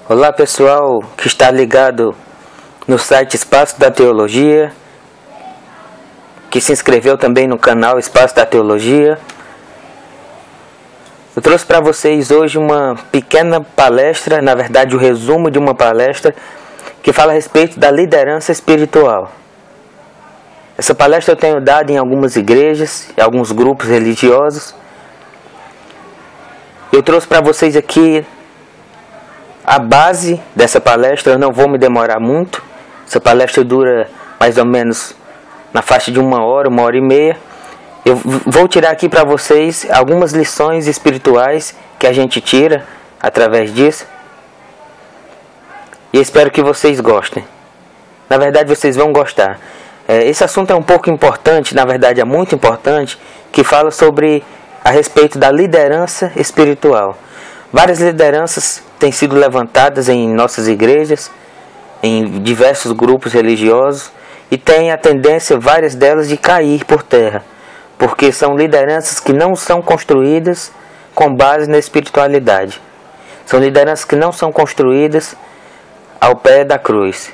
Olá pessoal que está ligado no site Espaço da Teologia, que se inscreveu também no canal Espaço da Teologia. Eu trouxe para vocês hoje uma pequena palestra, na verdade o resumo de uma palestra que fala a respeito da liderança espiritual. Essa palestra eu tenho dado em algumas igrejas, em alguns grupos religiosos. Eu trouxe para vocês aqui a base dessa palestra. Eu não vou me demorar muito. Essa palestra dura mais ou menos na faixa de 1 hora, 1h30. Eu vou tirar aqui para vocês algumas lições espirituais que a gente tira através disso. E espero que vocês gostem. Na verdade, vocês vão gostar. Esse assunto é um pouco importante, na verdade é muito importante, que fala sobre a respeito da liderança espiritual. Várias lideranças têm sido levantadas em nossas igrejas, em diversos grupos religiosos, e tem a tendência, várias delas, de cair por terra, porque são lideranças que não são construídas com base na espiritualidade. São lideranças que não são construídas ao pé da cruz.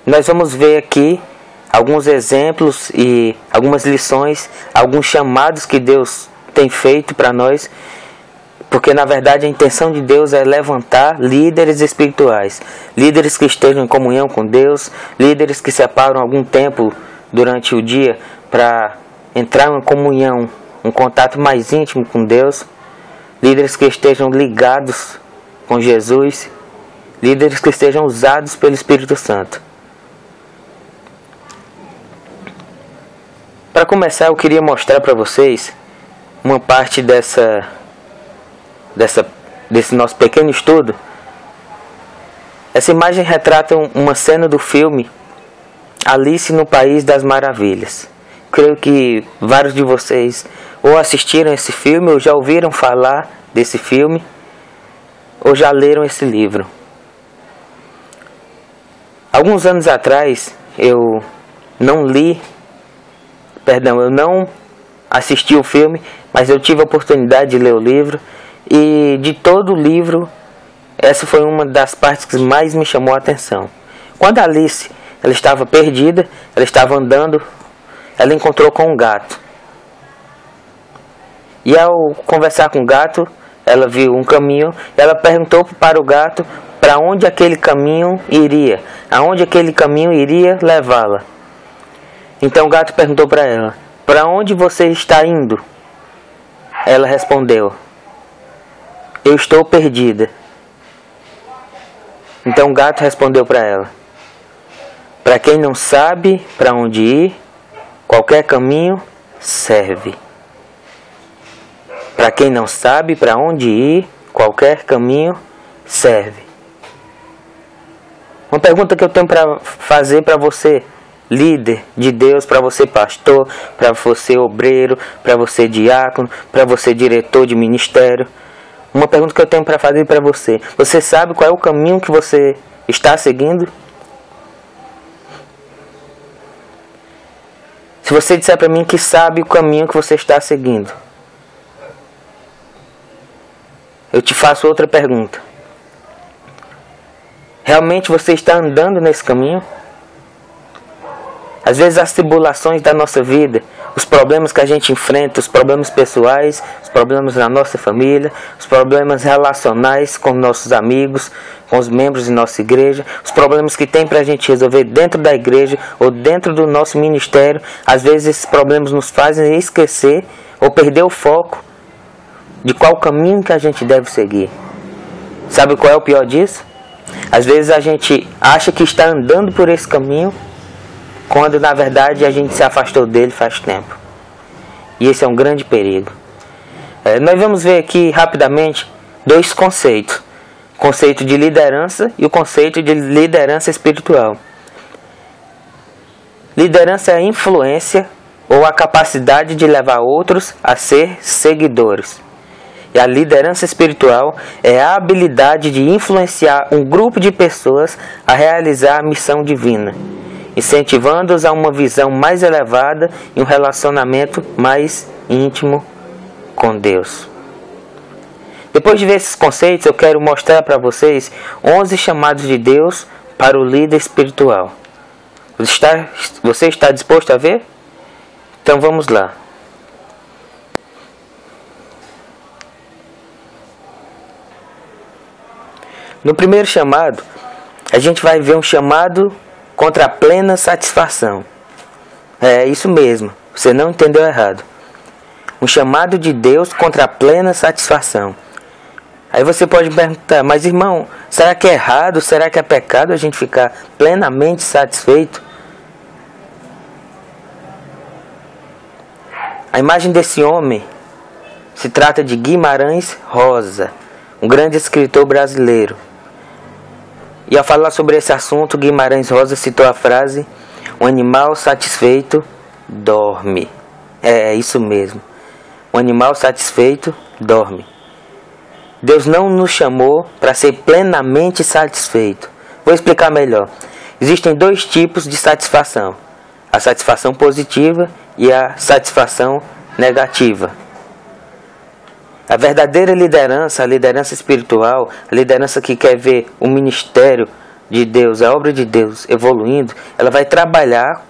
Nós vamos ver aqui alguns exemplos e algumas lições, alguns chamados que Deus tem feito para nós, porque na verdade a intenção de Deus é levantar líderes espirituais, líderes que estejam em comunhão com Deus, líderes que separam algum tempo durante o dia para entrar em comunhão, um contato mais íntimo com Deus, líderes que estejam ligados com Jesus, líderes que estejam usados pelo Espírito Santo. Para começar, eu queria mostrar para vocês uma parte desse nosso pequeno estudo. Essa imagem retrata uma cena do filme Alice no País das Maravilhas. Creio que vários de vocês ou assistiram esse filme, ou já ouviram falar desse filme, ou já leram esse livro. Alguns anos atrás, eu não assisti o filme, mas eu tive a oportunidade de ler o livro, e de todo o livro, essa foi uma das partes que mais me chamou a atenção. Quando a Alice ela estava perdida, ela estava andando, ela encontrou com um gato. E ao conversar com o gato, ela viu um caminho, ela perguntou para o gato para onde aquele caminho iria, aonde aquele caminho iria levá-la. Então o gato perguntou para ela: para onde você está indo? Ela respondeu: eu estou perdida. Então o gato respondeu para ela: para quem não sabe para onde ir, qualquer caminho serve. Para quem não sabe para onde ir, qualquer caminho serve. Uma pergunta que eu tenho para fazer para você, líder de Deus, para você pastor, para você obreiro, para você diácono, para você diretor de ministério. Uma pergunta que eu tenho para fazer para você: você sabe qual é o caminho que você está seguindo? Se você disser para mim que sabe o caminho que você está seguindo, eu te faço outra pergunta: realmente você está andando nesse caminho? Às vezes as tribulações da nossa vida, os problemas que a gente enfrenta, os problemas pessoais, os problemas na nossa família, os problemas relacionais com nossos amigos, com os membros de nossa igreja, os problemas que tem para a gente resolver dentro da igreja ou dentro do nosso ministério, às vezes esses problemas nos fazem esquecer ou perder o foco de qual caminho que a gente deve seguir. Sabe qual é o pior disso? Às vezes a gente acha que está andando por esse caminho, quando na verdade a gente se afastou dele faz tempo. E esse é um grande perigo. Nós vamos ver aqui rapidamente dois conceitos: o conceito de liderança e o conceito de liderança espiritual. Liderança é a influência ou a capacidade de levar outros a ser seguidores. E a liderança espiritual é a habilidade de influenciar um grupo de pessoas a realizar a missão divina, incentivando-os a uma visão mais elevada e um relacionamento mais íntimo com Deus. Depois de ver esses conceitos, eu quero mostrar para vocês 11 chamados de Deus para o líder espiritual. Você está disposto a ver? Então vamos lá. No primeiro chamado, a gente vai ver um chamado contra a plena satisfação. É isso mesmo, você não entendeu errado. Um chamado de Deus contra a plena satisfação. Aí você pode me perguntar, mas irmão, será que é errado, será que é pecado a gente ficar plenamente satisfeito? A imagem desse homem se trata de Guimarães Rosa, um grande escritor brasileiro. E ao falar sobre esse assunto, Guimarães Rosa citou a frase: "Um animal satisfeito dorme". É isso mesmo. Um animal satisfeito dorme. Deus não nos chamou para ser plenamente satisfeito. Vou explicar melhor. Existem dois tipos de satisfação: a satisfação positiva e a satisfação negativa. A verdadeira liderança, a liderança espiritual, a liderança que quer ver o ministério de Deus, a obra de Deus evoluindo, ela vai trabalhar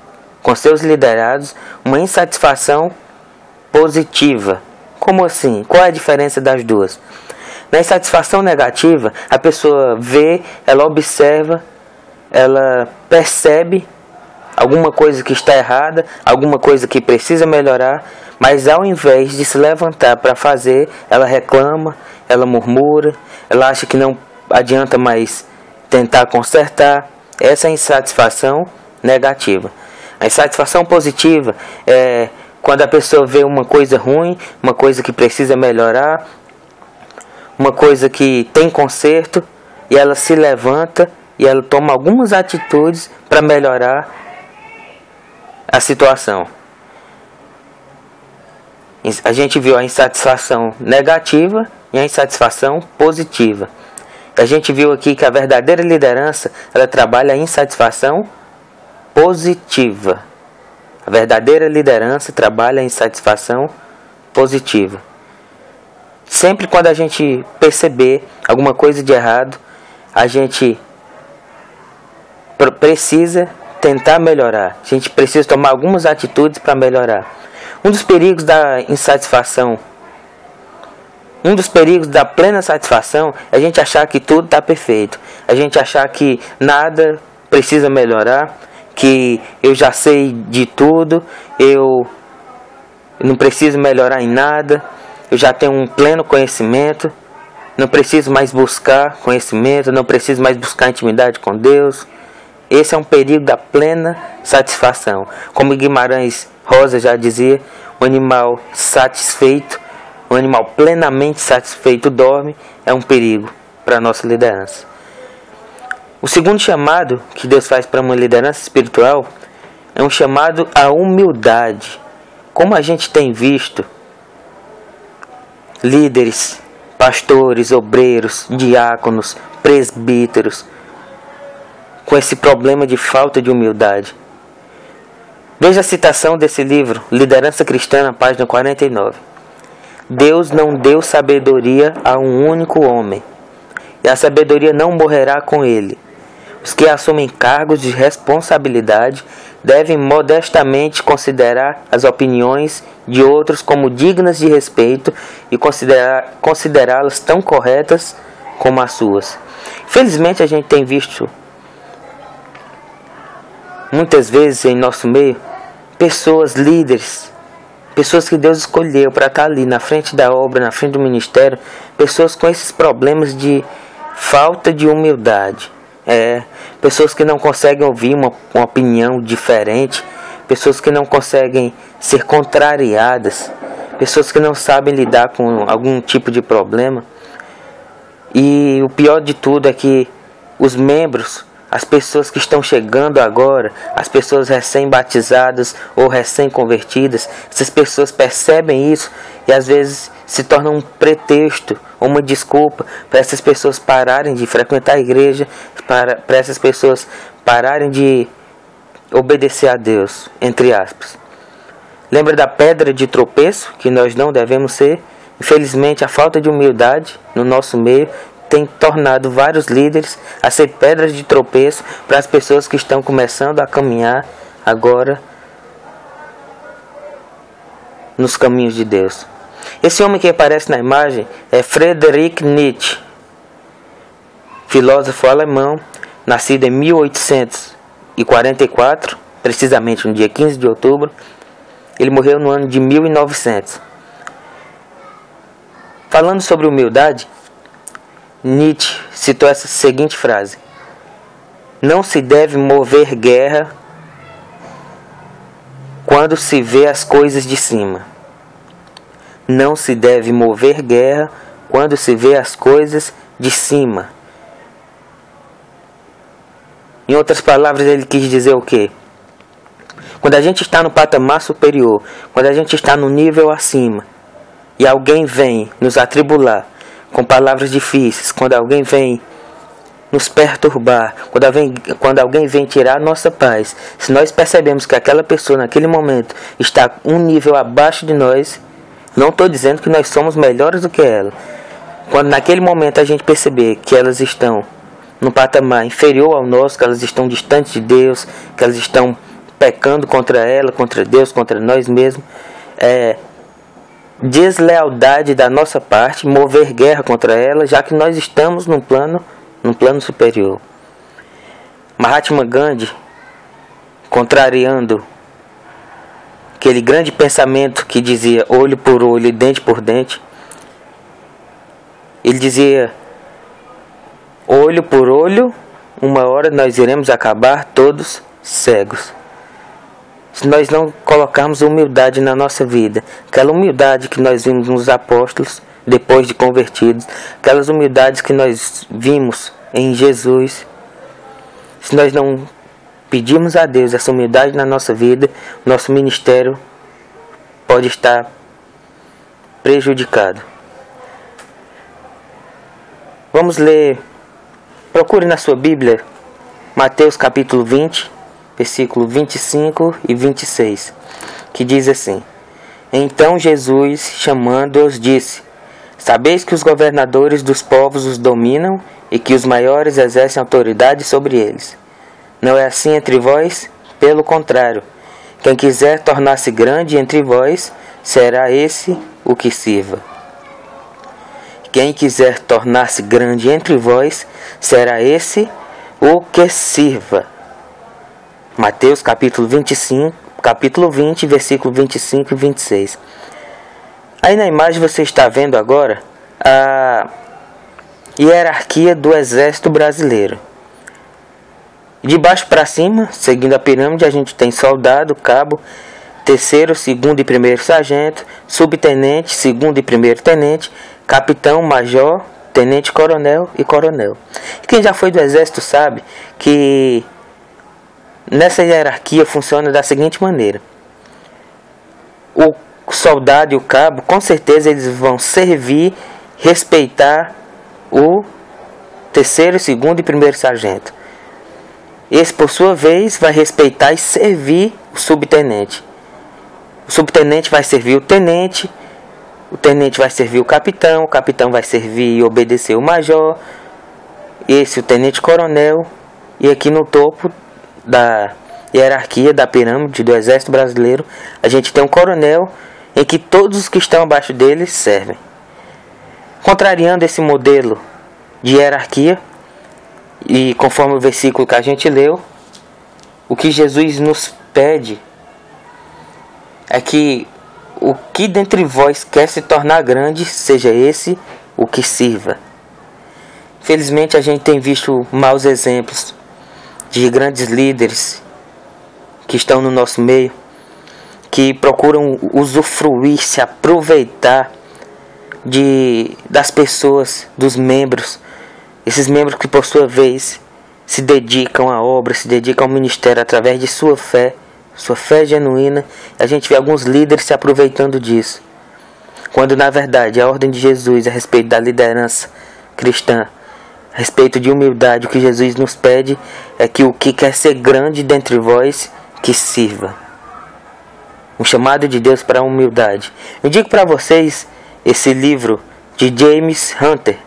com seus liderados uma insatisfação positiva. Como assim? Qual é a diferença das duas? Na insatisfação negativa, a pessoa vê, ela observa, ela percebe alguma coisa que está errada, alguma coisa que precisa melhorar, mas ao invés de se levantar para fazer, ela reclama, ela murmura, ela acha que não adianta mais tentar consertar. Essa é a insatisfação negativa. A insatisfação positiva é quando a pessoa vê uma coisa ruim, uma coisa que precisa melhorar, uma coisa que tem conserto, e ela se levanta e ela toma algumas atitudes para melhorar a situação. A gente viu a insatisfação negativa e a insatisfação positiva. A gente viu aqui que a verdadeira liderança, ela trabalha a insatisfação positiva. A verdadeira liderança trabalha a insatisfação positiva. Sempre quando a gente perceber alguma coisa de errado, a gente precisa tentar melhorar. A gente precisa tomar algumas atitudes para melhorar. Um dos perigos da insatisfação, um dos perigos da plena satisfação é a gente achar que tudo está perfeito. A gente achar que nada precisa melhorar, que eu já sei de tudo, eu não preciso melhorar em nada, eu já tenho um pleno conhecimento, não preciso mais buscar conhecimento, não preciso mais buscar intimidade com Deus. Esse é um perigo da plena satisfação. Como Guimarães Rosa já dizia, um animal satisfeito, um animal plenamente satisfeito dorme, é um perigo para a nossa liderança. O segundo chamado que Deus faz para uma liderança espiritual é um chamado à humildade. Como a gente tem visto líderes, pastores, obreiros, diáconos, presbíteros com esse problema de falta de humildade. Veja a citação desse livro, Liderança Cristã, na página 49. Deus não deu sabedoria a um único homem, e a sabedoria não morrerá com ele. Os que assumem cargos de responsabilidade devem modestamente considerar as opiniões de outros como dignas de respeito e considerá-las tão corretas como as suas. Infelizmente, a gente tem visto muitas vezes em nosso meio pessoas, líderes, pessoas que Deus escolheu para estar ali na frente da obra, na frente do ministério, pessoas com esses problemas de falta de humildade. Pessoas que não conseguem ouvir uma opinião diferente, pessoas que não conseguem ser contrariadas, pessoas que não sabem lidar com algum tipo de problema. E o pior de tudo é que os membros, as pessoas que estão chegando agora, as pessoas recém-batizadas ou recém-convertidas, essas pessoas percebem isso e às vezes se torna um pretexto, uma desculpa para essas pessoas pararem de frequentar a igreja, para essas pessoas pararem de obedecer a Deus, entre aspas. Lembra da pedra de tropeço, que nós não devemos ser? Infelizmente, a falta de humildade no nosso meio tem tornado vários líderes a ser pedras de tropeço para as pessoas que estão começando a caminhar agora nos caminhos de Deus. Esse homem que aparece na imagem é Friedrich Nietzsche, filósofo alemão, nascido em 1844, precisamente no dia 15 de outubro. Ele morreu no ano de 1900. Falando sobre humildade, Nietzsche citou essa seguinte frase: não se deve mover guerra quando se vê as coisas de cima. Não se deve mover guerra quando se vê as coisas de cima. Em outras palavras, ele quis dizer o quê? Quando a gente está no patamar superior, quando a gente está no nível acima, e alguém vem nos atribular com palavras difíceis, quando alguém vem nos perturbar, quando alguém vem tirar a nossa paz, se nós percebemos que aquela pessoa naquele momento está um nível abaixo de nós, não estou dizendo que nós somos melhores do que ela. Quando naquele momento a gente perceber que elas estão num patamar inferior ao nosso, que elas estão distantes de Deus, que elas estão pecando contra ela, contra Deus, contra nós mesmos, é deslealdade da nossa parte mover guerra contra ela, já que nós estamos num plano superior. Mahatma Gandhi, contrariando aquele grande pensamento que dizia olho por olho e dente por dente, ele dizia: olho por olho, uma hora nós iremos acabar todos cegos. Se nós não colocarmos humildade na nossa vida, aquela humildade que nós vimos nos apóstolos depois de convertidos, aquelas humildades que nós vimos em Jesus, se nós não pedirmos a Deus essa humildade na nossa vida, nosso ministério pode estar prejudicado. Vamos ler, procure na sua Bíblia, Mateus capítulo 20, versículo 25 e 26, que diz assim: então Jesus, chamando-os, disse: sabeis que os governadores dos povos os dominam e que os maiores exercem autoridade sobre eles. Não é assim entre vós? Pelo contrário, quem quiser tornar-se grande entre vós, será esse o que sirva. Quem quiser tornar-se grande entre vós, será esse o que sirva. Mateus capítulo 20, versículo 25 e 26. Aí na imagem você está vendo agora a hierarquia do exército brasileiro. De baixo para cima, seguindo a pirâmide, a gente tem soldado, cabo, terceiro, segundo e primeiro sargento, subtenente, segundo e primeiro tenente, capitão, major, tenente coronel e coronel. E quem já foi do exército sabe que nessa hierarquia funciona da seguinte maneira: o soldado e o cabo, com certeza eles vão servir, respeitar o terceiro, segundo e primeiro sargento. Esse, por sua vez, vai respeitar e servir o subtenente. O subtenente vai servir o tenente vai servir o capitão vai servir e obedecer o major, esse o tenente coronel, e aqui no topo da hierarquia da pirâmide do exército brasileiro, a gente tem um coronel em que todos os que estão abaixo dele servem. Contrariando esse modelo de hierarquia, e conforme o versículo que a gente leu, o que Jesus nos pede é que o que dentre vós quer se tornar grande, seja esse o que sirva. Infelizmente a gente tem visto maus exemplos de grandes líderes que estão no nosso meio, que procuram usufruir, se aproveitar das pessoas, dos membros. Esses membros que por sua vez se dedicam à obra, se dedicam ao ministério através de sua fé genuína. A gente vê alguns líderes se aproveitando disso, quando na verdade a ordem de Jesus a respeito da liderança cristã, a respeito de humildade, o que Jesus nos pede é que o que quer ser grande dentre vós, que sirva. Um chamado de Deus para a humildade. Eu digo para vocês esse livro de James Hunter.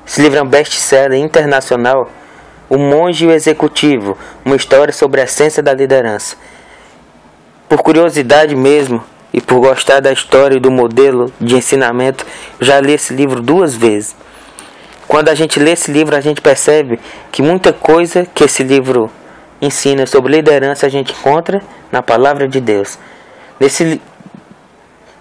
Esse livro é um best-seller internacional. O Monge e o Executivo, uma história sobre a essência da liderança. Por curiosidade mesmo, e por gostar da história e do modelo de ensinamento, já li esse livro 2 vezes. Quando a gente lê esse livro, a gente percebe que muita coisa que esse livro ensina sobre liderança a gente encontra na palavra de Deus. Nesse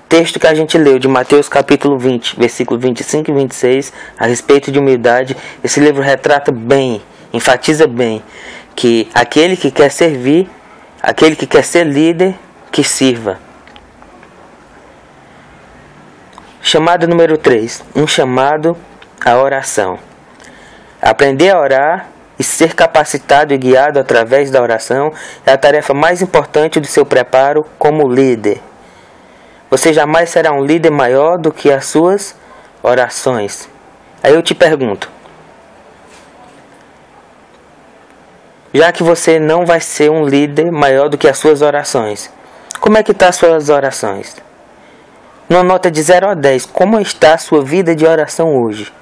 texto que a gente leu de Mateus capítulo 20, versículo 25 e 26, a respeito de humildade, esse livro retrata bem, enfatiza bem, que aquele que quer servir, aquele que quer ser líder, que sirva. Chamado número 3, um chamado à oração. Aprender a orar e ser capacitado e guiado através da oração é a tarefa mais importante do seu preparo como líder. Você jamais será um líder maior do que as suas orações. Aí eu te pergunto, já que você não vai ser um líder maior do que as suas orações, como é que estão as suas orações? Numa nota de 0 a 10, como está a sua vida de oração hoje?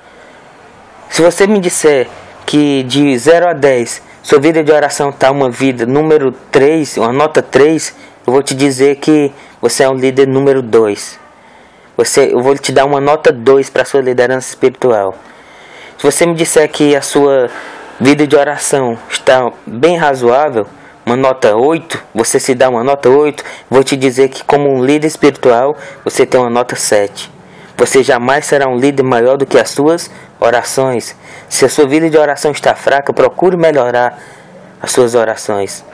Se você me disser que de 0 a 10, sua vida de oração está uma vida número 3, uma nota 3, eu vou te dizer que você é um líder número 2. Eu vou te dar uma nota 2 para a sua liderança espiritual. Se você me disser que a sua vida de oração está bem razoável, uma nota 8, você se dá uma nota 8, vou te dizer que como um líder espiritual, você tem uma nota 7. Você jamais será um líder maior do que as suas orações. Se a sua vida de oração está fraca, procure melhorar as suas orações.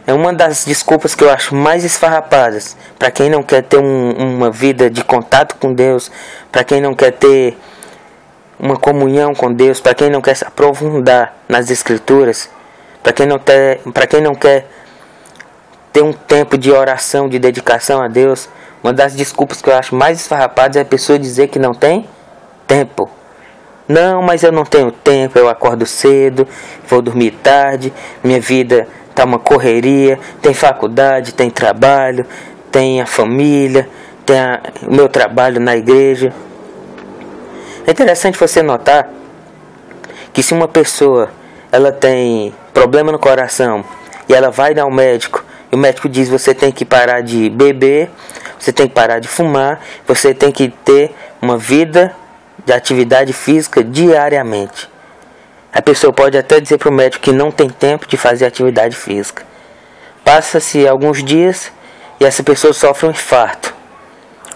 É uma das desculpas que eu acho mais esfarrapadas para quem não quer ter uma vida de contato com Deus, para quem não quer ter uma comunhão com Deus, para quem não quer se aprofundar nas Escrituras, para quem não quer ter um tempo de oração, de dedicação a Deus. Uma das desculpas que eu acho mais esfarrapadas é a pessoa dizer que não tem tempo. Não, mas eu não tenho tempo, eu acordo cedo, vou dormir tarde, minha vida está uma correria, tem faculdade, tem trabalho, tem a família, tem o meu trabalho na igreja. É interessante você notar que se uma pessoa ela tem problema no coração e ela vai ao médico e o médico diz: você tem que parar de beber, você tem que parar de fumar, você tem que ter uma vida de atividade física diariamente. A pessoa pode até dizer para o médico que não tem tempo de fazer atividade física. Passa-se alguns dias e essa pessoa sofre um infarto,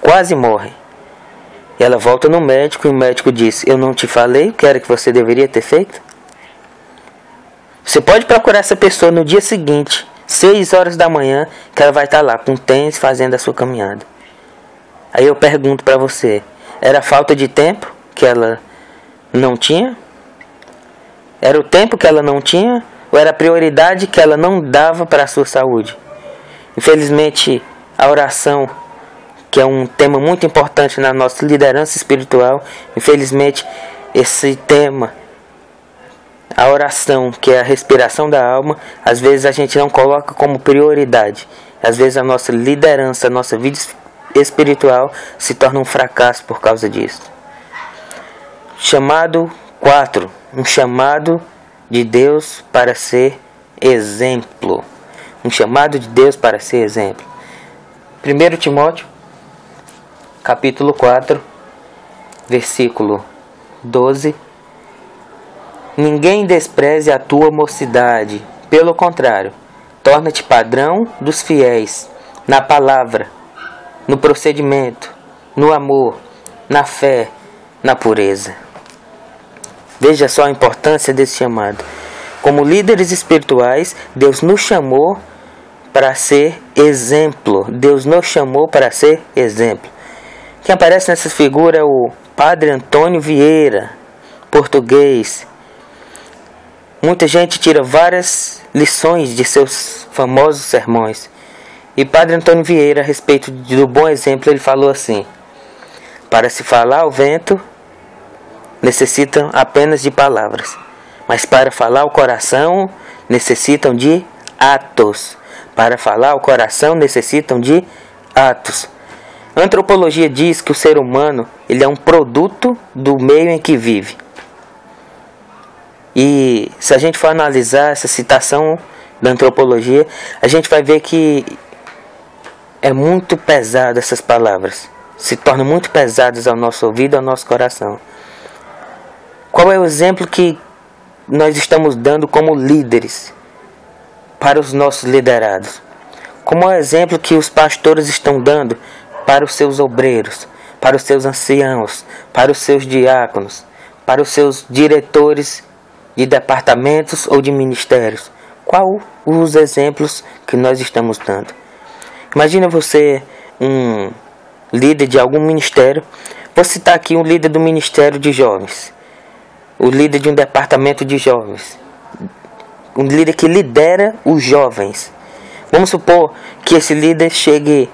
quase morre. E ela volta no médico e o médico diz: eu não te falei o que era que você deveria ter feito? Você pode procurar essa pessoa no dia seguinte, 6 horas da manhã, que ela vai estar lá com tênis fazendo a sua caminhada. Aí eu pergunto para você, era falta de tempo que ela não tinha? Era o tempo que ela não tinha? Ou era a prioridade que ela não dava para a sua saúde? Infelizmente, a oração, que é um tema muito importante na nossa liderança espiritual, infelizmente, esse tema, a oração, que é a respiração da alma, às vezes a gente não coloca como prioridade. Às vezes a nossa liderança, a nossa vida espiritual se torna um fracasso por causa disso. Chamado 4. Um chamado de Deus para ser exemplo. Um chamado de Deus para ser exemplo. 1 Timóteo, capítulo 4, versículo 12. Ninguém despreze a tua mocidade, pelo contrário, torna-te padrão dos fiéis, na palavra, no procedimento, no amor, na fé, na pureza. Veja só a importância desse chamado. Como líderes espirituais, Deus nos chamou para ser exemplo. Deus nos chamou para ser exemplo. Quem aparece nessa figura é o Padre Antônio Vieira, português. Muita gente tira várias lições de seus famosos sermões. E Padre Antônio Vieira, a respeito do bom exemplo, ele falou assim: para se falar ao vento, necessitam apenas de palavras, mas para falar ao coração, necessitam de atos. Para falar ao coração, necessitam de atos. A antropologia diz que o ser humano ele é um produto do meio em que vive. E se a gente for analisar essa citação da antropologia, a gente vai ver que é muito pesado essas palavras. Se tornam muito pesadas ao nosso ouvido, ao nosso coração. Qual é o exemplo que nós estamos dando como líderes para os nossos liderados? Como é o exemplo que os pastores estão dando para os seus obreiros, para os seus anciãos, para os seus diáconos, para os seus diretores de departamentos ou de ministérios? Qual os exemplos que nós estamos dando? Imagina você um líder de algum ministério. Vou citar aqui um líder do ministério de jovens, o líder de um departamento de jovens, um líder que lidera os jovens. Vamos supor que esse líder chegue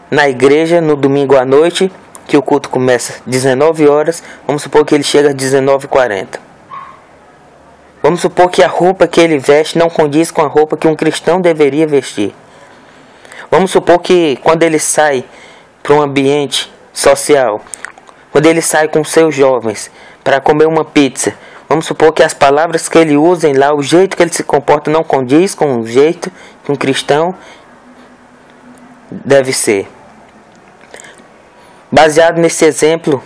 na igreja no domingo à noite, que o culto começa às 19 horas. Vamos supor que ele chega às 19h40. Vamos supor que a roupa que ele veste não condiz com a roupa que um cristão deveria vestir. Vamos supor que quando ele sai para um ambiente social, quando ele sai com seus jovens para comer uma pizza, vamos supor que as palavras que ele usa lá, o jeito que ele se comporta não condiz com o jeito que um cristão deve ser. Baseado nesse exemplo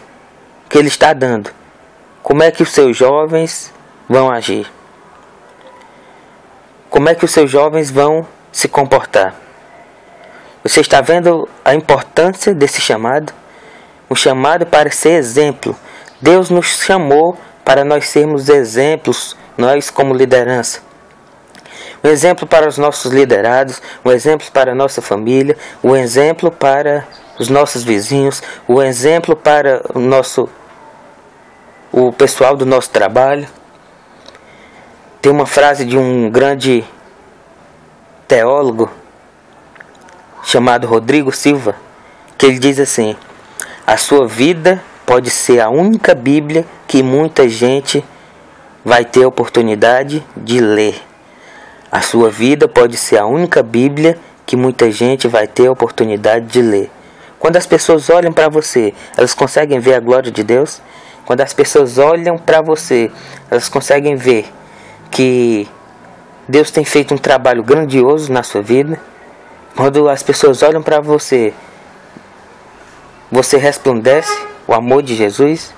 que ele está dando, como é que os seus jovens vão agir? Como é que os seus jovens vão se comportar? Você está vendo a importância desse chamado? Um chamado para ser exemplo. Deus nos chamou para nós sermos exemplos, nós como liderança. Um exemplo para os nossos liderados, um exemplo para a nossa família, um exemplo para os nossos vizinhos, um exemplo para o pessoal do nosso trabalho. Tem uma frase de um grande teólogo chamado Rodrigo Silva, que ele diz assim: a sua vida pode ser a única Bíblia que muita gente vai ter a oportunidade de ler. A sua vida pode ser a única Bíblia que muita gente vai ter a oportunidade de ler. Quando as pessoas olham para você, elas conseguem ver a glória de Deus? Quando as pessoas olham para você, elas conseguem ver que Deus tem feito um trabalho grandioso na sua vida? Quando as pessoas olham para você, você resplandece o amor de Jesus?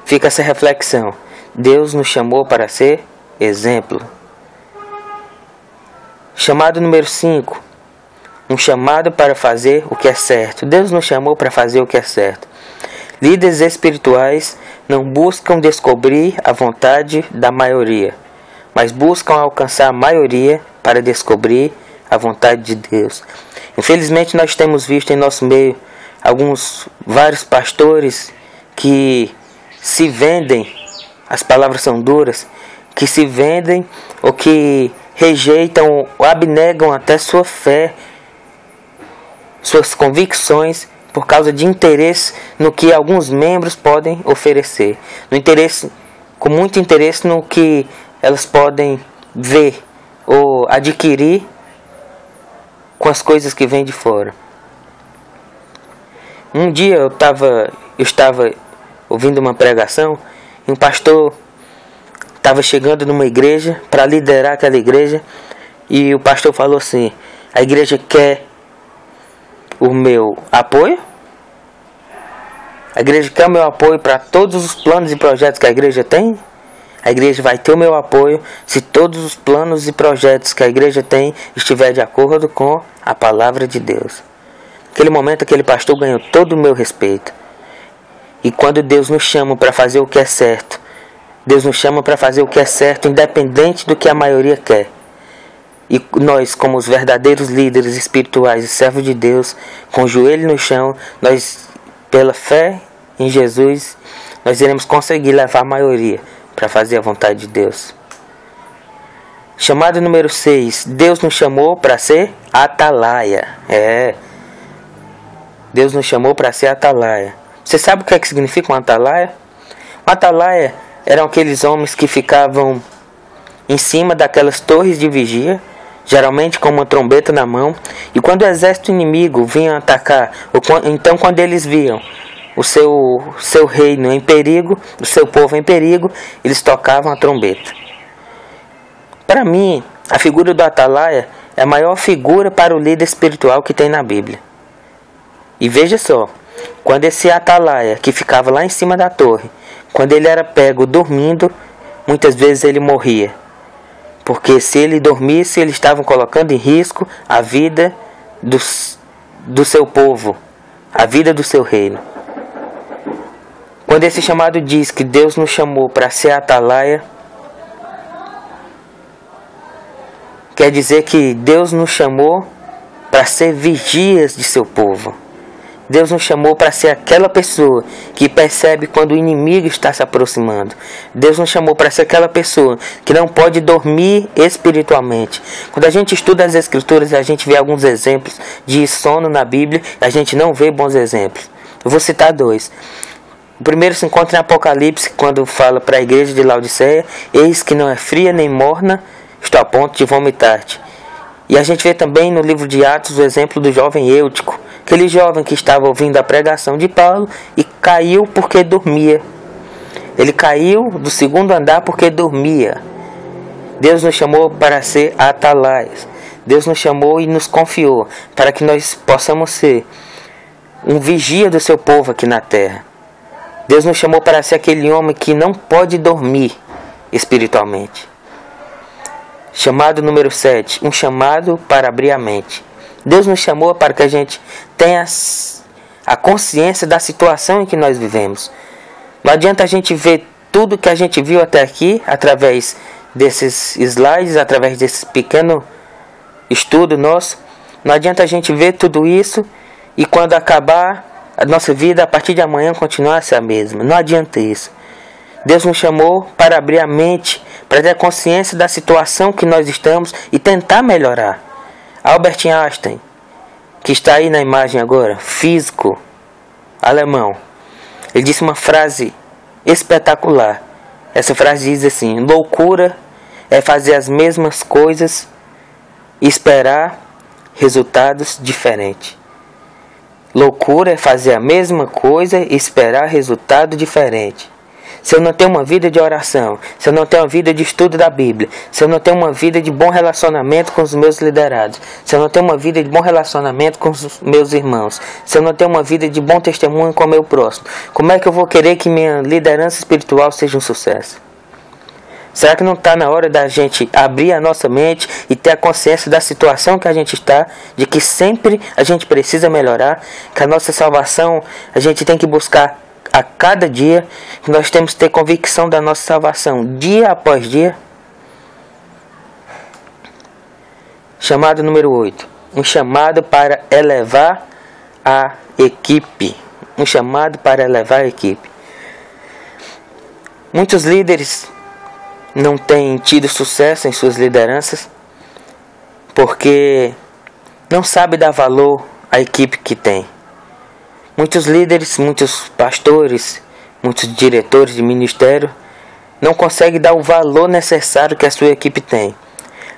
Fica essa reflexão. Deus nos chamou para ser exemplo. Chamado número 5. Um chamado para fazer o que é certo. Deus nos chamou para fazer o que é certo. Líderes espirituais não buscam descobrir a vontade da maioria, mas buscam alcançar a maioria para descobrir a vontade de Deus. Infelizmente nós temos visto em nosso meio vários pastores que se vendem, as palavras são duras, que se vendem ou que rejeitam ou abnegam até sua fé, suas convicções, por causa de interesse no que alguns membros podem oferecer, com muito interesse no que elas podem ver ou adquirir com as coisas que vêm de fora. Um dia eu estava ouvindo uma pregação e um pastor estava chegando numa igreja para liderar aquela igreja, e o pastor falou assim: a igreja quer o meu apoio? A igreja quer o meu apoio para todos os planos e projetos que a igreja tem? A igreja vai ter o meu apoio se todos os planos e projetos que a igreja tem estiver de acordo com a palavra de Deus. Naquele momento, aquele pastor ganhou todo o meu respeito. E quando Deus nos chama para fazer o que é certo, Deus nos chama para fazer o que é certo, independente do que a maioria quer. E nós, como os verdadeiros líderes espirituais e servos de Deus, com o joelho no chão, nós, pela fé em Jesus, nós iremos conseguir levar a maioria para fazer a vontade de Deus. Chamado número 6. Deus nos chamou para ser atalaia. Deus nos chamou para ser atalaia. Você sabe o que é que significa um atalaia? Um atalaia eram aqueles homens que ficavam em cima daquelas torres de vigia geralmente com uma trombeta na mão, e quando o exército inimigo vinha atacar, então quando eles viam o seu reino em perigo, o seu povo em perigo, eles tocavam a trombeta. Para mim, a figura do atalaia é a maior figura para o líder espiritual que tem na Bíblia. E veja só, quando esse atalaia que ficava lá em cima da torre, quando ele era pego dormindo, muitas vezes ele morria. Porque se ele dormisse, eles estavam colocando em risco a vida do seu povo, a vida do seu reino. Quando esse chamado diz que Deus nos chamou para ser atalaia, quer dizer que Deus nos chamou para ser vigias de seu povo. Deus nos chamou para ser aquela pessoa que percebe quando o inimigo está se aproximando. Deus nos chamou para ser aquela pessoa que não pode dormir espiritualmente. Quando a gente estuda as Escrituras e a gente vê alguns exemplos de sono na Bíblia, a gente não vê bons exemplos. Eu vou citar dois. O primeiro se encontra em Apocalipse, quando fala para a igreja de Laodiceia: eis que não é fria nem morna, estou a ponto de vomitar-te. E a gente vê também no livro de Atos o exemplo do jovem Eutico, aquele jovem que estava ouvindo a pregação de Paulo e caiu porque dormia. Ele caiu do segundo andar porque dormia. Deus nos chamou para ser atalaias. Deus nos chamou e nos confiou para que nós possamos ser um vigia do seu povo aqui na terra. Deus nos chamou para ser aquele homem que não pode dormir espiritualmente. Chamado número 7, um chamado para abrir a mente. Deus nos chamou para que a gente tenha a consciência da situação em que nós vivemos. Não adianta a gente ver tudo que a gente viu até aqui, através desses slides, através desse pequeno estudo nosso. Não adianta a gente ver tudo isso e quando acabar a nossa vida, a partir de amanhã, continuar a ser a mesma. Não adianta isso. Deus nos chamou para abrir a mente, para ter consciência da situação que nós estamos e tentar melhorar. Albert Einstein, que está aí na imagem agora, físico alemão, ele disse uma frase espetacular. Essa frase diz assim: loucura é fazer as mesmas coisas e esperar resultados diferentes. Loucura é fazer a mesma coisa e esperar resultado diferente. Se eu não tenho uma vida de oração, se eu não tenho uma vida de estudo da Bíblia, se eu não tenho uma vida de bom relacionamento com os meus liderados, se eu não tenho uma vida de bom relacionamento com os meus irmãos, se eu não tenho uma vida de bom testemunho com o meu próximo, como é que eu vou querer que minha liderança espiritual seja um sucesso? Será que não está na hora da gente abrir a nossa mente e ter a consciência da situação que a gente está, de que sempre a gente precisa melhorar, que a nossa salvação a gente tem que buscar a cada dia, que nós temos que ter convicção da nossa salvação dia após dia? Chamado número 8. Um chamado para elevar a equipe. Um chamado para elevar a equipe. Muitos líderes não têm tido sucesso em suas lideranças porque não sabem dar valor à equipe que tem. Muitos líderes, muitos pastores, muitos diretores de ministério não conseguem dar o valor necessário que a sua equipe tem.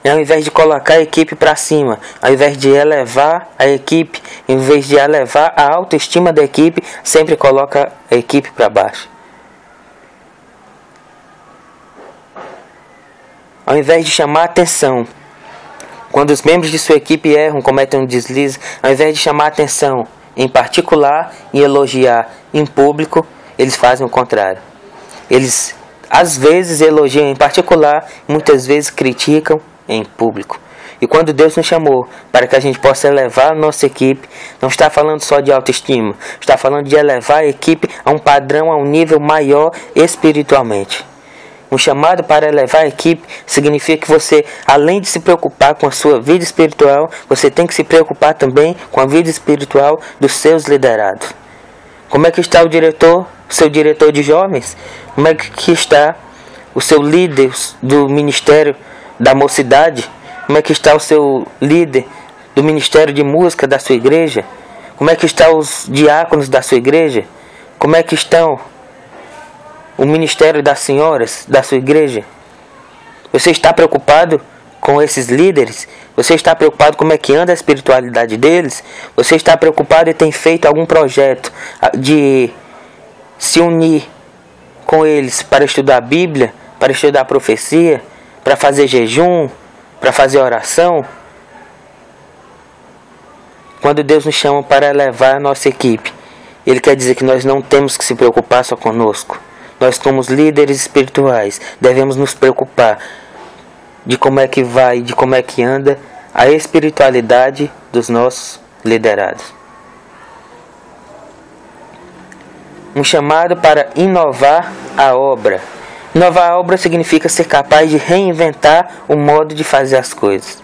E ao invés de colocar a equipe para cima, ao invés de elevar a equipe, em vez de elevar a autoestima da equipe, sempre coloca a equipe para baixo. Ao invés de chamar a atenção, quando os membros de sua equipe erram, cometem um deslize, ao invés de chamar a atenção em particular e elogiar em público, eles fazem o contrário. Eles às vezes elogiam em particular, muitas vezes criticam em público. E quando Deus nos chamou para que a gente possa elevar a nossa equipe, não está falando só de autoestima, está falando de elevar a equipe a um padrão, a um nível maior espiritualmente. Um chamado para elevar a equipe significa que você, além de se preocupar com a sua vida espiritual, você tem que se preocupar também com a vida espiritual dos seus liderados. Como é que está o diretor, o seu diretor de jovens? Como é que está o seu líder do ministério da mocidade? Como é que está o seu líder do ministério de música da sua igreja? Como é que estão os diáconos da sua igreja? Como é que estão o ministério das senhoras da sua igreja? Você está preocupado com esses líderes? Você está preocupado como é que anda a espiritualidade deles? Você está preocupado e tem feito algum projeto de se unir com eles para estudar a Bíblia, para estudar a profecia, para fazer jejum, para fazer oração? Quando Deus nos chama para levar a nossa equipe, Ele quer dizer que nós não temos que se preocupar só conosco. Nós, como líderes espirituais, devemos nos preocupar de como é que vai, de como é que anda a espiritualidade dos nossos liderados. Um chamado para inovar a obra. Inovar a obra significa ser capaz de reinventar o modo de fazer as coisas.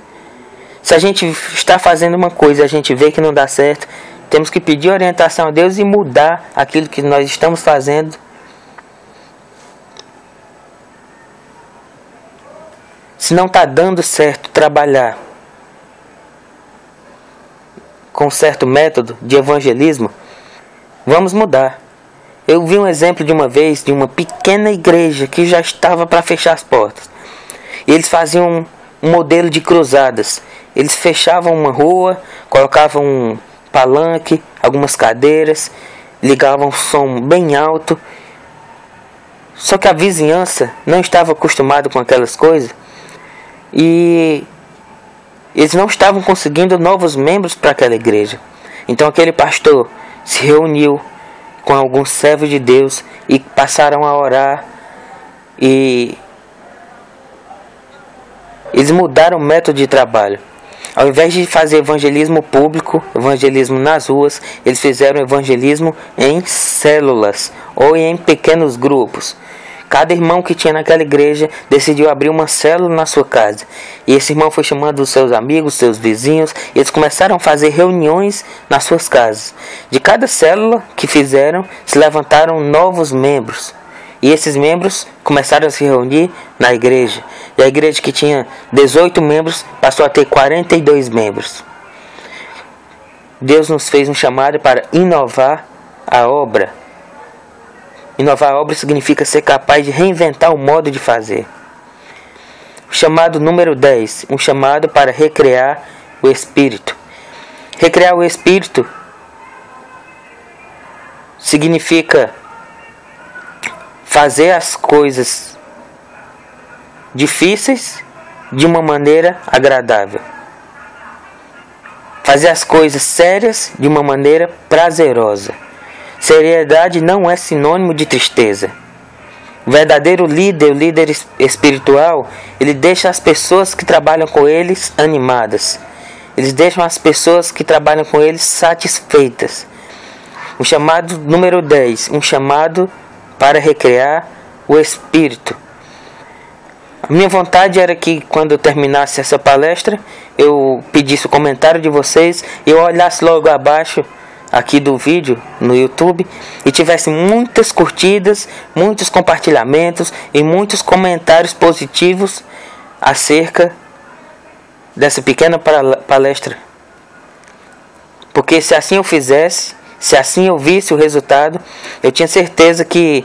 Se a gente está fazendo uma coisa e a gente vê que não dá certo, temos que pedir orientação a Deus e mudar aquilo que nós estamos fazendo. Se não está dando certo trabalhar com certo método de evangelismo, vamos mudar. Eu vi um exemplo de uma vez de uma pequena igreja que já estava para fechar as portas. E eles faziam um modelo de cruzadas. Eles fechavam uma rua, colocavam um palanque, algumas cadeiras, ligavam um som bem alto. Só que a vizinhança não estava acostumada com aquelas coisas. E eles não estavam conseguindo novos membros para aquela igreja. Então aquele pastor se reuniu com alguns servos de Deus e passaram a orar. E eles mudaram o método de trabalho. Ao invés de fazer evangelismo público, evangelismo nas ruas, eles fizeram evangelismo em células ou em pequenos grupos. Cada irmão que tinha naquela igreja decidiu abrir uma célula na sua casa. E esse irmão foi chamando os seus amigos, seus vizinhos, e eles começaram a fazer reuniões nas suas casas. De cada célula que fizeram, se levantaram novos membros. E esses membros começaram a se reunir na igreja. E a igreja que tinha 18 membros passou a ter 42 membros. Deus nos fez um chamado para inovar a obra. Inovar a obra significa ser capaz de reinventar o modo de fazer. Chamado número 10. Um chamado para recriar o Espírito. Recriar o Espírito significa fazer as coisas difíceis de uma maneira agradável. Fazer as coisas sérias de uma maneira prazerosa. Seriedade não é sinônimo de tristeza. O verdadeiro líder, o líder espiritual, ele deixa as pessoas que trabalham com eles animadas. Eles deixam as pessoas que trabalham com eles satisfeitas. O chamado número 10, um chamado para recriar o Espírito. A minha vontade era que quando eu terminasse essa palestra, eu pedisse o comentário de vocês e eu olhasse logo abaixo aqui do vídeo no YouTube e tivesse muitas curtidas, muitos compartilhamentos e muitos comentários positivos acerca dessa pequena palestra. Porque se assim eu fizesse, se assim eu visse o resultado, eu tinha certeza que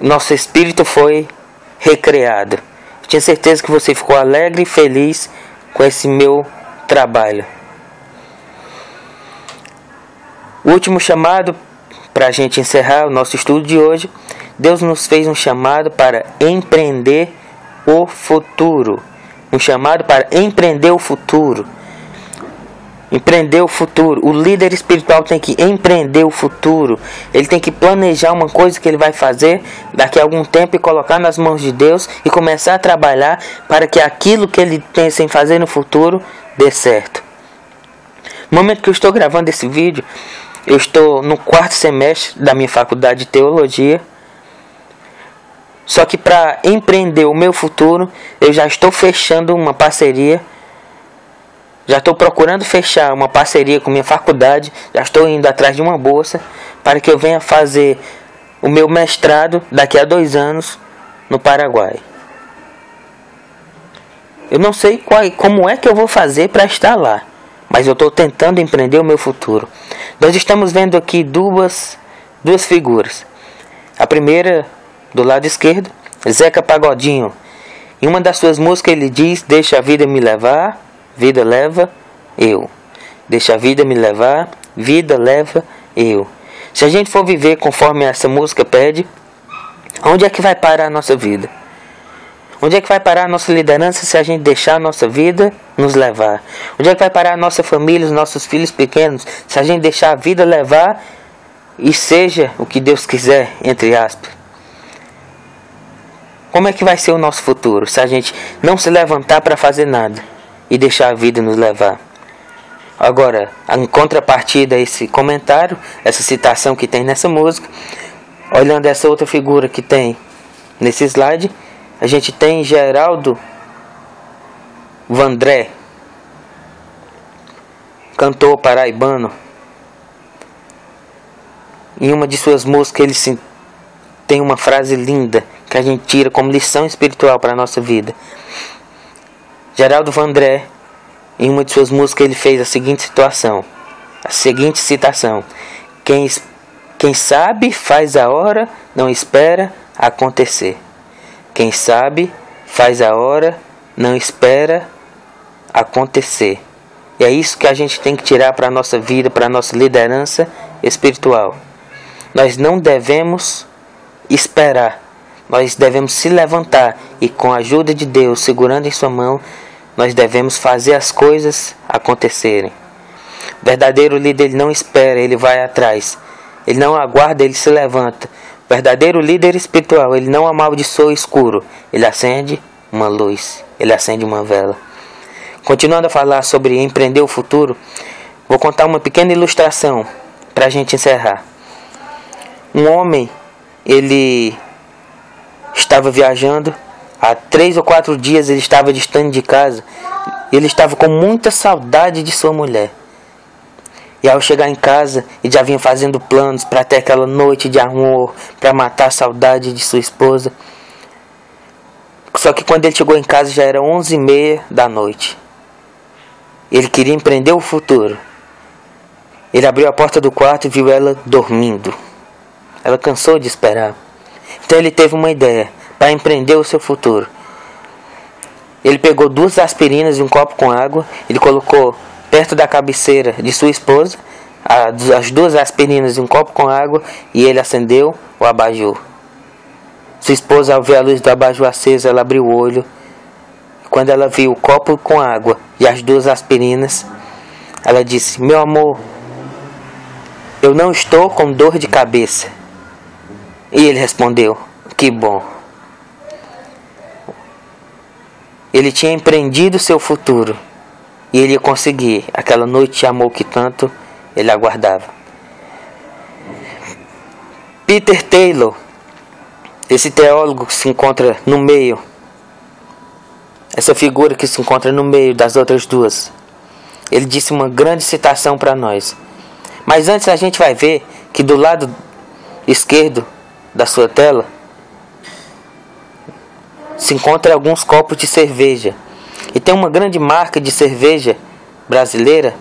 nosso espírito foi recriado. Eu tinha certeza que você ficou alegre e feliz com esse meu trabalho. O último chamado, para a gente encerrar o nosso estudo de hoje, Deus nos fez um chamado para empreender o futuro. Um chamado para empreender o futuro. Empreender o futuro. O líder espiritual tem que empreender o futuro. Ele tem que planejar uma coisa que ele vai fazer daqui a algum tempo e colocar nas mãos de Deus e começar a trabalhar para que aquilo que ele pensa em fazer no futuro dê certo. No momento que eu estou gravando esse vídeo, eu estou no 4º semestre da minha faculdade de teologia. Só que para empreender o meu futuro, eu já estou fechando uma parceria. Já estou procurando fechar uma parceria com minha faculdade. Já estou indo atrás de uma bolsa para que eu venha fazer o meu mestrado daqui a 2 anos no Paraguai. Eu não sei como é que eu vou fazer para estar lá, mas eu estou tentando empreender o meu futuro. Nós estamos vendo aqui duas figuras. A primeira, do lado esquerdo, Zeca Pagodinho. Em uma das suas músicas ele diz: deixa a vida me levar, vida leva eu. Deixa a vida me levar, vida leva eu. Se a gente for viver conforme essa música pede, onde é que vai parar a nossa vida? Onde é que vai parar a nossa liderança se a gente deixar a nossa vida nos levar? Onde é que vai parar a nossa família, os nossos filhos pequenos, se a gente deixar a vida levar e seja o que Deus quiser, entre aspas? Como é que vai ser o nosso futuro se a gente não se levantar para fazer nada e deixar a vida nos levar? Agora, em contrapartida a esse comentário, essa citação que tem nessa música, olhando essa outra figura que tem nesse slide, a gente tem Geraldo Vandré, cantor paraibano. Em uma de suas músicas ele tem uma frase linda que a gente tira como lição espiritual para a nossa vida. Geraldo Vandré, em uma de suas músicas, ele fez a seguinte citação: quem sabe faz a hora, não espera acontecer. Quem sabe faz a hora, não espera acontecer. E é isso que a gente tem que tirar para a nossa vida, para a nossa liderança espiritual. Nós não devemos esperar. Nós devemos se levantar e, com a ajuda de Deus, segurando em sua mão, nós devemos fazer as coisas acontecerem. O verdadeiro líder, ele não espera, ele vai atrás. Ele não aguarda, ele se levanta. O verdadeiro líder espiritual, ele não amaldiçoa o escuro. Ele acende uma luz, ele acende uma vela. Continuando a falar sobre empreender o futuro, vou contar uma pequena ilustração para a gente encerrar. Um homem, ele estava viajando, há 3 ou 4 dias ele estava distante de casa, ele estava com muita saudade de sua mulher. E ao chegar em casa, ele já vinha fazendo planos para ter aquela noite de amor, para matar a saudade de sua esposa. Só que quando ele chegou em casa já era 11h30 da noite. Ele queria empreender o futuro. Ele abriu a porta do quarto e viu ela dormindo. Ela cansou de esperar. Então ele teve uma ideia para empreender o seu futuro. Ele pegou 2 aspirinas e um copo com água. Ele colocou perto da cabeceira de sua esposa as 2 aspirinas e um copo com água, e ele acendeu o abajur. Sua esposa, ao ver a luz do abajur acesa, ela abriu o olho. Quando ela viu o copo com água e as 2 aspirinas, ela disse: meu amor, eu não estou com dor de cabeça. E ele respondeu: que bom. Ele tinha empreendido seu futuro e ele ia conseguir aquela noite de amor que tanto ele aguardava. Peter Taylor, esse teólogo que se encontra no meio, essa figura que se encontra no meio das outras 2, ele disse uma grande citação para nós. Mas antes a gente vai ver que do lado esquerdo da sua tela se encontra alguns copos de cerveja. E tem uma grande marca de cerveja brasileira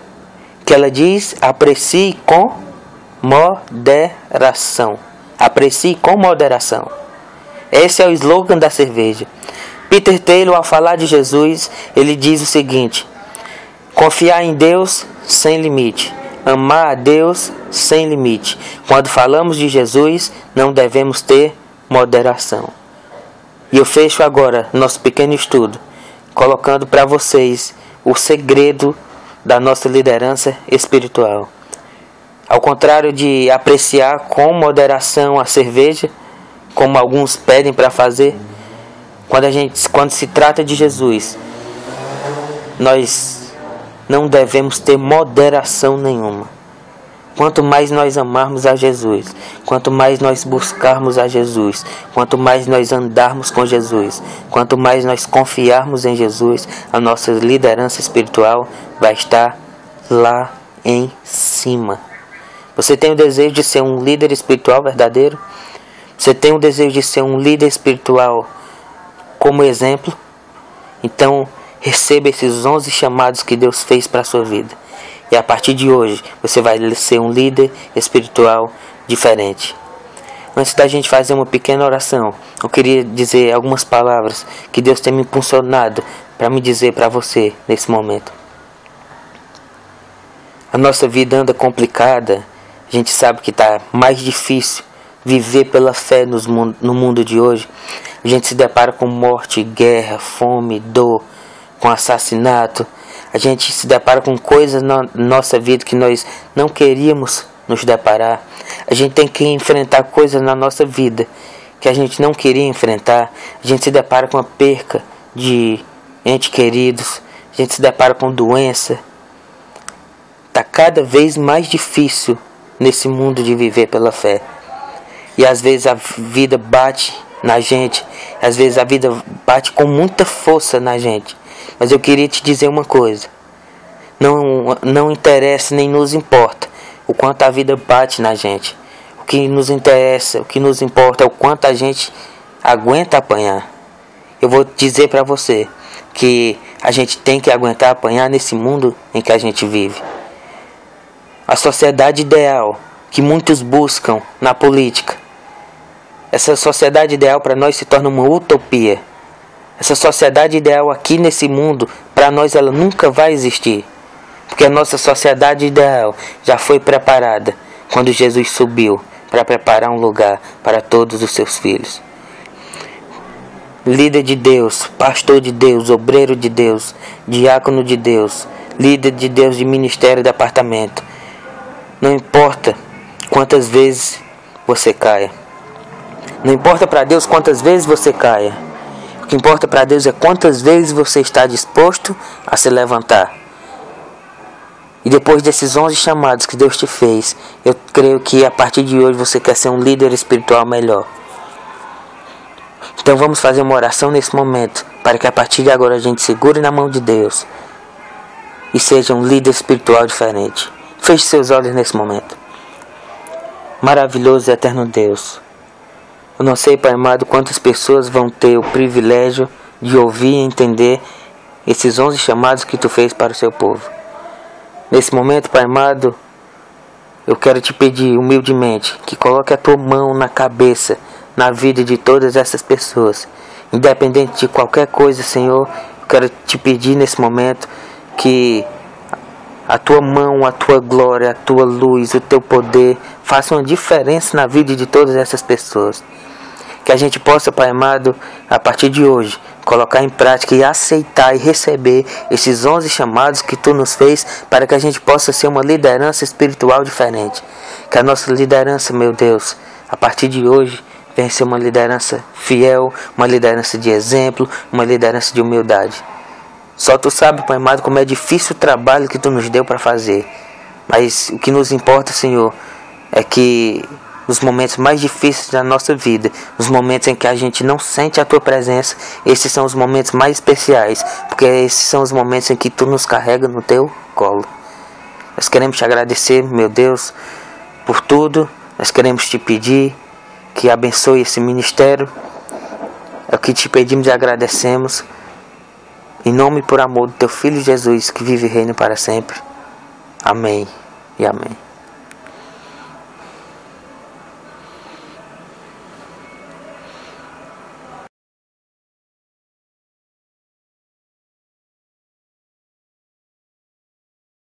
que ela diz: aprecie com moderação. Aprecie com moderação. Esse é o slogan da cerveja. Peter Taylor, ao falar de Jesus, ele diz o seguinte: confiar em Deus sem limite. Amar a Deus sem limite. Quando falamos de Jesus, não devemos ter moderação. E eu fecho agora nosso pequeno estudo colocando para vocês o segredo da nossa liderança espiritual. Ao contrário de apreciar com moderação a cerveja, como alguns pedem para fazer, quando se trata de Jesus, nós não devemos ter moderação nenhuma. Quanto mais nós amarmos a Jesus, quanto mais nós buscarmos a Jesus, quanto mais nós andarmos com Jesus, quanto mais nós confiarmos em Jesus, a nossa liderança espiritual vai estar lá em cima. Você tem o desejo de ser um líder espiritual verdadeiro? Você tem o desejo de ser um líder espiritual como exemplo? Então, receba esses 11 chamados que Deus fez para a sua vida. E a partir de hoje, você vai ser um líder espiritual diferente. Antes da gente fazer uma pequena oração, eu queria dizer algumas palavras que Deus tem me impulsionado para me dizer para você nesse momento. a nossa vida anda complicada, a gente sabe que está mais difícil viver pela fé no mundo de hoje. A gente se depara com morte, guerra, fome, dor, com assassinato. A gente se depara com coisas na nossa vida que nós não queríamos nos deparar. A gente tem que enfrentar coisas na nossa vida que a gente não queria enfrentar. A gente se depara com a perca de entes queridos. A gente se depara com doença. Está cada vez mais difícil nesse mundo de viver pela fé. E às vezes a vida bate na gente. Às vezes a vida bate com muita força na gente. Mas eu queria te dizer uma coisa. Não interessa nem nos importa o quanto a vida bate na gente. O que nos interessa, o que nos importa é o quanto a gente aguenta apanhar. Eu vou dizer para você que a gente tem que aguentar apanhar nesse mundo em que a gente vive. A sociedade ideal que muitos buscam na política, essa sociedade ideal para nós se torna uma utopia. Essa sociedade ideal aqui nesse mundo, para nós ela nunca vai existir. Porque a nossa sociedade ideal já foi preparada quando Jesus subiu para preparar um lugar para todos os seus filhos. Líder de Deus, pastor de Deus, obreiro de Deus, diácono de Deus, líder de Deus de ministério e departamento. Não importa quantas vezes você caia. Não importa para Deus quantas vezes você caia. O que importa para Deus é quantas vezes você está disposto a se levantar. E depois desses 11 chamados que Deus te fez, eu creio que a partir de hoje você quer ser um líder espiritual melhor. Então vamos fazer uma oração nesse momento, para que a partir de agora a gente segure na mão de Deus e seja um líder espiritual diferente. Feche seus olhos nesse momento. Maravilhoso e eterno Deus, eu não sei, Pai amado, quantas pessoas vão ter o privilégio de ouvir e entender esses 11 chamados que Tu fez para o Seu povo. Nesse momento, Pai amado, eu quero Te pedir humildemente que coloque a Tua mão na cabeça, na vida de todas essas pessoas. Independente de qualquer coisa, Senhor, eu quero Te pedir nesse momento que a Tua mão, a Tua glória, a Tua luz, o Teu poder façam uma diferença na vida de todas essas pessoas. Que a gente possa, Pai amado, a partir de hoje, colocar em prática e aceitar e receber esses 11 chamados que Tu nos fez, para que a gente possa ser uma liderança espiritual diferente. Que a nossa liderança, meu Deus, a partir de hoje, venha ser uma liderança fiel, uma liderança de exemplo, uma liderança de humildade. Só Tu sabe, Pai amado, como é difícil o trabalho que Tu nos deu para fazer. Mas o que nos importa, Senhor, é que nos momentos mais difíceis da nossa vida, nos momentos em que a gente não sente a Tua presença, esses são os momentos mais especiais, porque esses são os momentos em que Tu nos carrega no Teu colo. Nós queremos Te agradecer, meu Deus, por tudo. Nós queremos Te pedir que abençoe esse ministério. É o que Te pedimos e agradecemos. Em nome e por amor do Teu Filho Jesus, que vive e reina para sempre. Amém e amém.